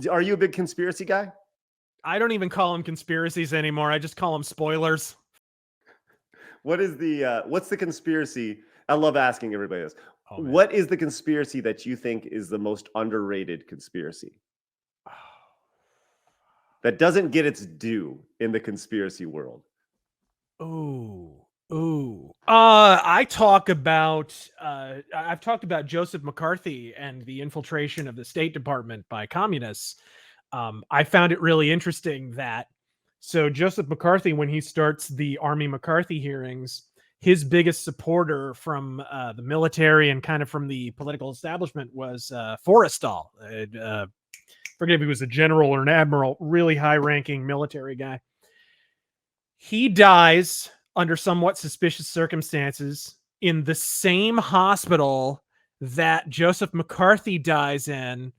Are you a big conspiracy guy? I don't even call them conspiracies anymore. I just call them spoilers. What's the conspiracy? I love asking everybody this. Oh, man. What is the conspiracy that you think is the most underrated conspiracy? That doesn't get its due in the conspiracy world? I've talked about Joseph McCarthy and the infiltration of the State Department by communists. I found it really interesting that Joseph McCarthy, when he starts the Army McCarthy hearings, his biggest supporter from the military and kind of from the political establishment was Forrestal. Forget if he was a general or an admiral, really high-ranking military guy. He dies under somewhat suspicious circumstances in the same hospital that Joseph McCarthy dies in,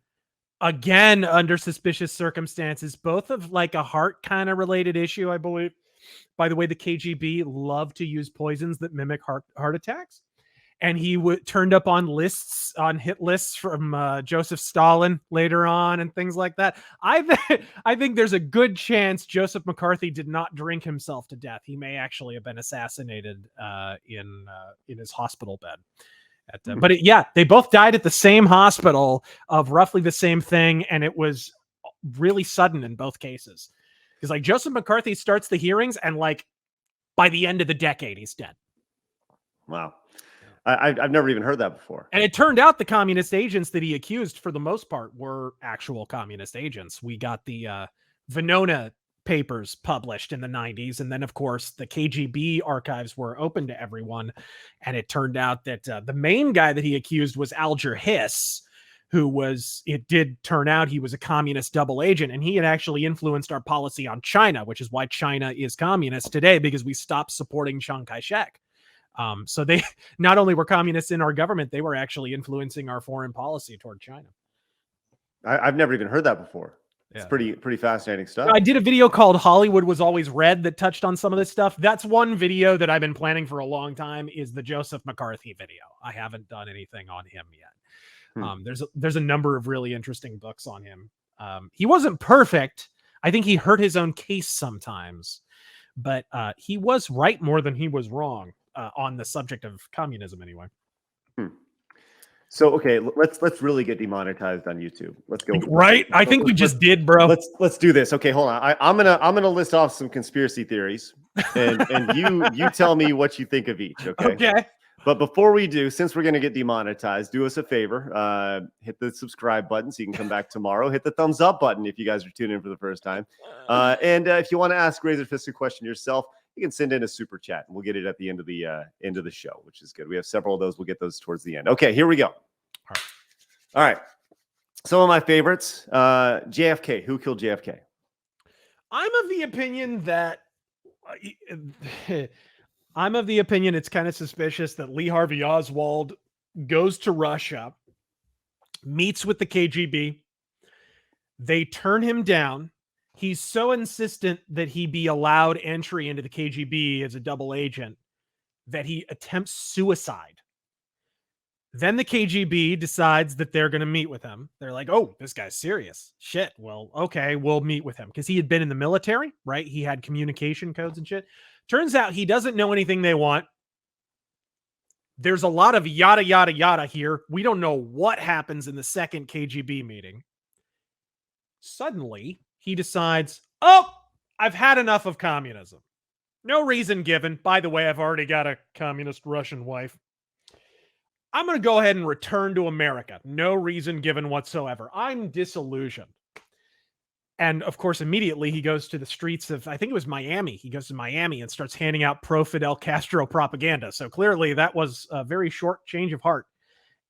again under suspicious circumstances, both of like a heart kind of related issue, I believe. By the way, the KGB loved to use poisons that mimic heart attacks. And he turned up on hit lists from Joseph Stalin later on and things like that. I think there's a good chance Joseph McCarthy did not drink himself to death. He may actually have been assassinated in his hospital bed. But they both died at the same hospital of roughly the same thing, and it was really sudden in both cases. Because like Joseph McCarthy starts the hearings, and like by the end of the decade, he's dead. Wow. I've never even heard that before. And it turned out the communist agents that he accused, for the most part, were actual communist agents. We got the Venona papers published in the 90s. And then, of course, the KGB archives were open to everyone. And it turned out that the main guy that he accused was Alger Hiss, it did turn out he was a communist double agent. And he had actually influenced our policy on China, which is why China is communist today, because we stopped supporting Chiang Kai-shek. So they not only were communists in our government, they were actually influencing our foreign policy toward China. I've never even heard that before. It's pretty fascinating stuff. I did a video called Hollywood Was Always Red that touched on some of this stuff. That's one video that I've been planning for a long time, is the Joseph McCarthy video. I haven't done anything on him yet. There's a number of really interesting books on him. He wasn't perfect. I think he hurt his own case sometimes, but he was right more than he was wrong. On the subject of communism, anyway. So, okay, let's really get demonetized on YouTube. Let's go. Right? I think we just did, bro. Let's do this. Okay, hold on. I'm gonna list off some conspiracy theories, and you tell me what you think of each. Okay. Okay. But before we do, since we're gonna get demonetized, do us a favor. Hit the subscribe button so you can come back tomorrow. Hit the thumbs up button if you guys are tuning in for the first time. And if you want to ask RazorFirst a question yourself, you can send in a super chat, and we'll get it at the end of the show, which is good. We have several of those. We'll get those towards the end. Okay, here we go. All right. Some of my favorites. JFK. Who killed JFK? I'm of the opinion that it's kind of suspicious that Lee Harvey Oswald goes to Russia, meets with the KGB. They turn him down. He's so insistent that he be allowed entry into the KGB as a double agent that he attempts suicide. Then the KGB decides that they're going to meet with him. They're like, oh, this guy's serious. Shit. Well, okay, we'll meet with him. Because he had been in the military, right? He had communication codes and shit. Turns out he doesn't know anything they want. There's a lot of yada, yada, yada here. We don't know what happens in the second KGB meeting. Suddenly, he decides, oh, I've had enough of communism. No reason given. By the way, I've already got a communist Russian wife. I'm going to go ahead and return to America. No reason given whatsoever. I'm disillusioned. And of course, immediately he goes to the streets of, I think it was Miami. He goes to Miami and starts handing out pro-Fidel Castro propaganda. So clearly that was a very short change of heart.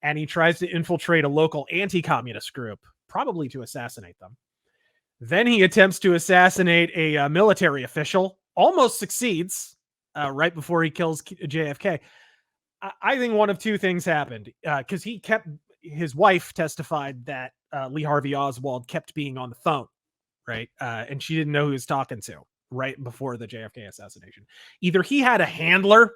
And he tries to infiltrate a local anti-communist group, probably to assassinate them. Then he attempts to assassinate a military official, almost succeeds right before he kills JFK. I think one of two things happened, because his wife testified that Lee Harvey Oswald kept being on the phone, right? And she didn't know who he was talking to right before the JFK assassination. Either he had a handler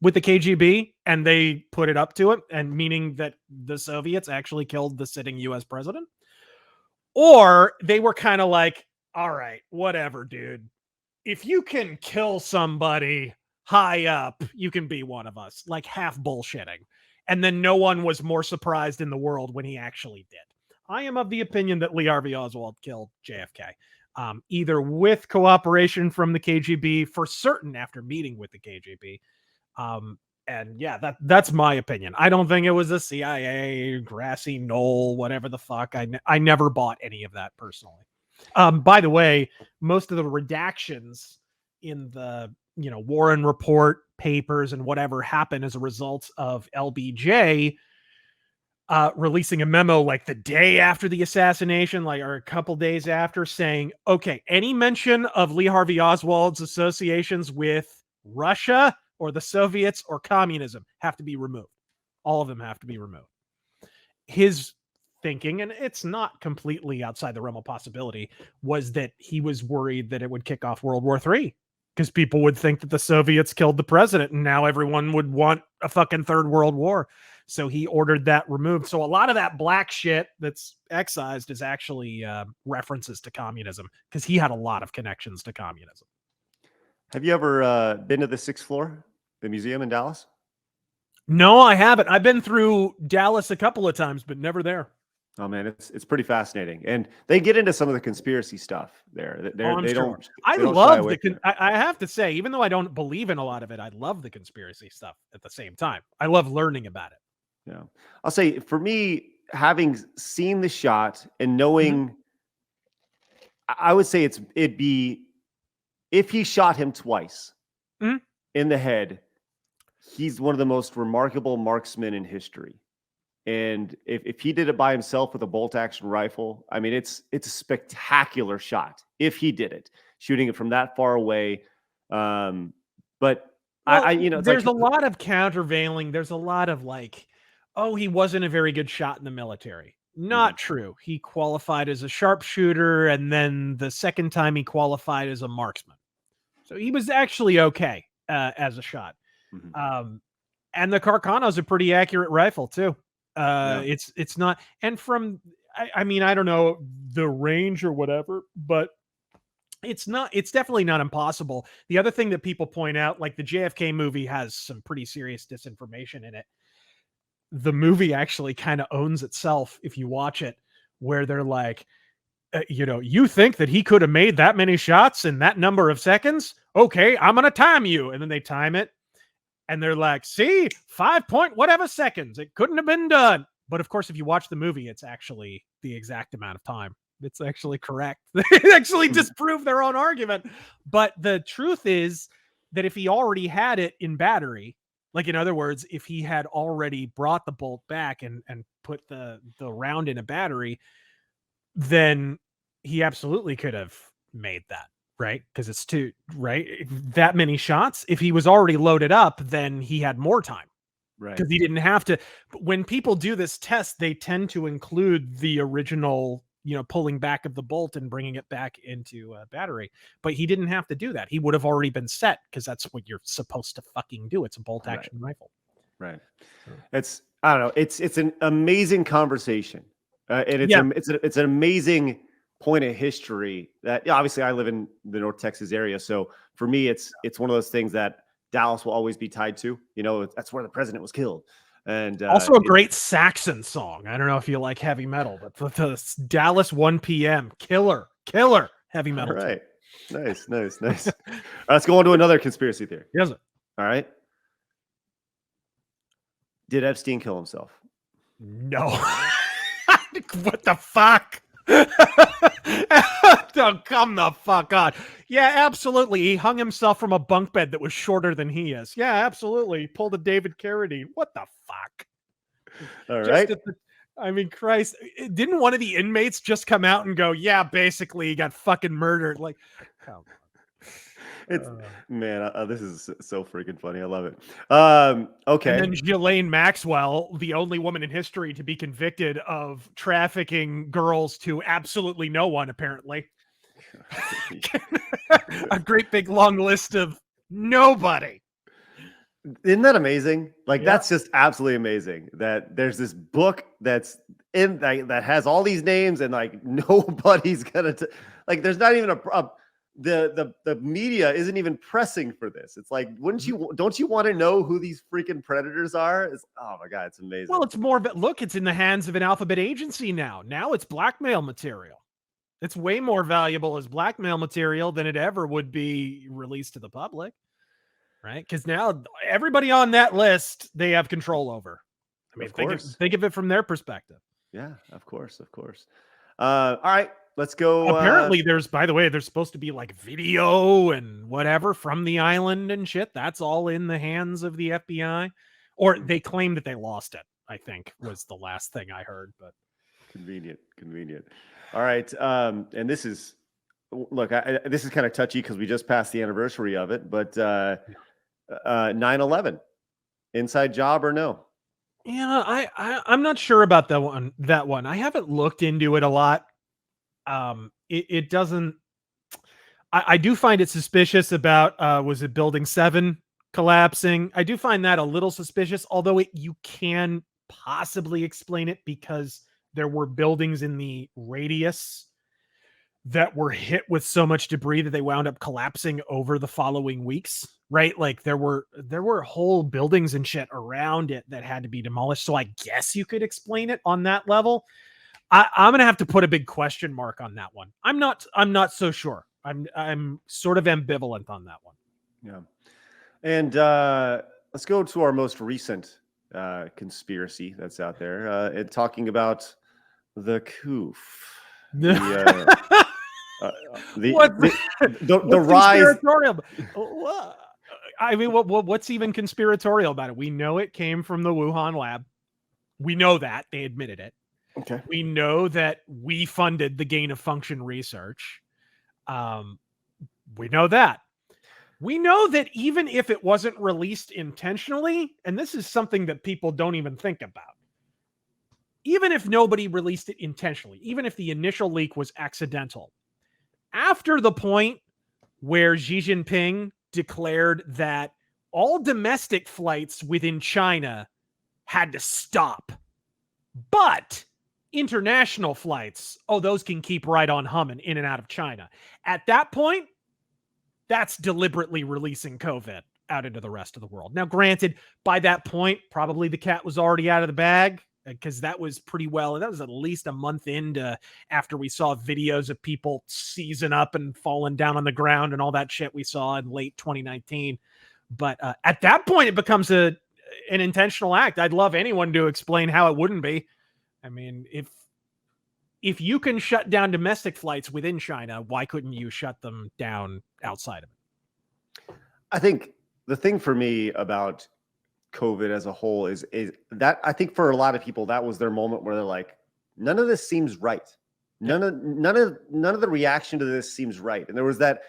with the KGB and they put it up to him, and meaning that the Soviets actually killed the sitting US president, Or they were kind of like, all right, whatever, dude. If you can kill somebody high up, you can be one of us, like half bullshitting. And then no one was more surprised in the world when he actually did. I am of the opinion that Lee Harvey Oswald killed JFK, either with cooperation from the KGB, for certain after meeting with the KGB. And yeah, that's my opinion. I don't think it was a CIA, grassy knoll, whatever the fuck. I never bought any of that personally. By the way, most of the redactions in the Warren Report papers and whatever happened as a result of LBJ releasing a memo like the day after the assassination, or a couple days after, saying, okay, any mention of Lee Harvey Oswald's associations with Russia or the Soviets or communism have to be removed. All of them have to be removed. His thinking, and it's not completely outside the realm of possibility, was that he was worried that it would kick off World War III, because people would think that the Soviets killed the president and now everyone would want a fucking third world war. So he ordered that removed. So a lot of that black shit that's excised is actually references to communism, because he had a lot of connections to communism. Have you ever been to the 6th floor, the museum in Dallas? No, I haven't. I've been through Dallas a couple of times, but never there. Oh man, it's pretty fascinating, and they get into some of the conspiracy stuff there. They don't. I love I have to say, even though I don't believe in a lot of it, I love the conspiracy stuff at the same time. I love learning about it. Yeah, I'll say for me, having seen the shot and knowing, I would say it'd be if he shot him twice in the head, he's one of the most remarkable marksmen in history. And if he did it by himself with a bolt action rifle, I mean, it's a spectacular shot if he did it, shooting it from that far away. But there's a lot of countervailing. There's a lot of oh, he wasn't a very good shot in the military. Not true. He qualified as a sharpshooter, and then the second time he qualified as a marksman. So he was actually okay as a shot. And the Carcano's a pretty accurate rifle too. It's not, and from, I mean, I don't know the range or whatever, but it's definitely not impossible. The other thing that people point out, like the JFK movie has some pretty serious disinformation in it. The movie actually kind of owns itself if you watch it, where they're like, you think that he could have made that many shots in that number of seconds? Okay, I'm going to time you. And then they time it. And they're like, see, 5 point whatever seconds. It couldn't have been done. But of course, if you watch the movie, it's actually the exact amount of time. It's actually correct. They actually disprove their own argument. But the truth is that if he already had it in battery, in other words, if he had already brought the bolt back and put the round in a battery, then he absolutely could have made that. Right? Because it's that many shots. If he was already loaded up, then he had more time. Right. Because he didn't have to. When people do this test, they tend to include the original, pulling back of the bolt and bringing it back into a battery. But he didn't have to do that. He would have already been set, because that's what you're supposed to fucking do. It's a bolt action rifle. Right. It's, I don't know. It's an amazing conversation. And it's an amazing point of history that obviously I live in the North Texas area. So for me, it's one of those things that Dallas will always be tied to, that's where the president was killed. And also a great Saxon song. I don't know if you like heavy metal, but the Dallas 1 PM killer heavy metal. All right. Nice. All right, let's go on to another conspiracy theory. Yes. All right. Did Epstein kill himself? No. What the fuck? Oh, come the fuck on. Yeah, absolutely. He hung himself from a bunk bed that was shorter than he is. Yeah, absolutely. He pulled a David Carradine. What the fuck? All right. I mean, Christ, didn't one of the inmates just come out and go, yeah, basically he got fucking murdered? Like, come on. It's this is so freaking funny. I love it. Okay. And then Ghislaine Maxwell, the only woman in history to be convicted of trafficking girls to absolutely no one, apparently. A great big long list of nobody. Isn't that amazing? Like, Yeah. that's just absolutely amazing that there's this book that's in that has all these names and like nobody's gonna like. There's not even the media isn't even pressing for this. It's like, don't you want to know who these freaking predators are? It's, oh my God, it's amazing. Well, it's more of it. Look, it's in the hands of an alphabet agency now. Now it's blackmail material. It's way more valuable as blackmail material than it ever would be released to the public, right? Because now everybody on that list they have control over. I mean, think of it from their perspective. Yeah, of course. All right, let's go. Apparently, by the way, there's supposed to be like video and whatever from the island and shit. That's all in the hands of the FBI, or they claim that they lost it. I think was the last thing I heard, but convenient. All right, and this is this is kind of touchy because we just passed the anniversary of it, but 9/11, inside job or no? Yeah, I'm not sure about that one. I haven't looked into it a lot. It doesn't. I do find it suspicious about was it Building 7 collapsing? I do find that a little suspicious, although you can possibly explain it because there were buildings in the radius that were hit with so much debris that they wound up collapsing over the following weeks, right? Like there were whole buildings and shit around it that had to be demolished. So I guess you could explain it on that level. I'm gonna have to put a big question mark on that one. I'm not so sure. I'm sort of ambivalent on that one. Yeah. And let's go to our most recent conspiracy that's out there, and talking about the coup. The rise. I mean, what's even conspiratorial about it? We know it came from the Wuhan lab. We know that they admitted it. Okay. We know that we funded the gain of function research. We know that. We know that even if it wasn't released intentionally, and this is something that people don't even think about, even if nobody released it intentionally, even if the initial leak was accidental, after the point where Xi Jinping declared that all domestic flights within China had to stop, but international flights, those can keep right on humming in and out of China. At that point, that's deliberately releasing COVID out into the rest of the world. Now, granted, by that point, probably the cat was already out of the bag because that was that was at least a month into after we saw videos of people seizing up and falling down on the ground and all that shit we saw in late 2019. But at that point, it becomes an intentional act. I'd love anyone to explain how it wouldn't be. I mean, if you can shut down domestic flights within China, why couldn't you shut them down outside of it? I think the thing for me about COVID as a whole is that I think for a lot of people, that was their moment where they're like, none of this seems right. None of the reaction to this seems right. And there was that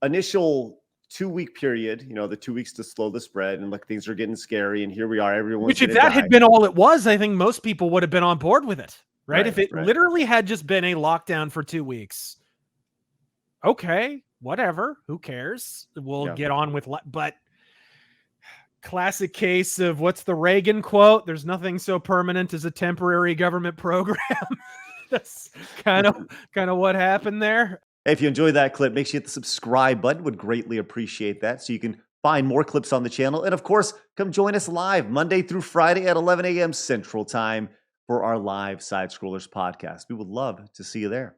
initial 2-week period, the 2 weeks to slow the spread, and like things are getting scary, and here we are, everyone's which if that had been all it was, I think most people would have been on board with it. Right? If it literally had just been a lockdown for 2 weeks, okay, whatever, who cares? We'll get on with but classic case of what's the Reagan quote? There's nothing so permanent as a temporary government program. That's kind of what happened there. Hey, if you enjoyed that clip, make sure you hit the subscribe button. Would greatly appreciate that so you can find more clips on the channel. And of course, come join us live Monday through Friday at 11 a.m. Central Time for our live Side Scrollers podcast. We would love to see you there.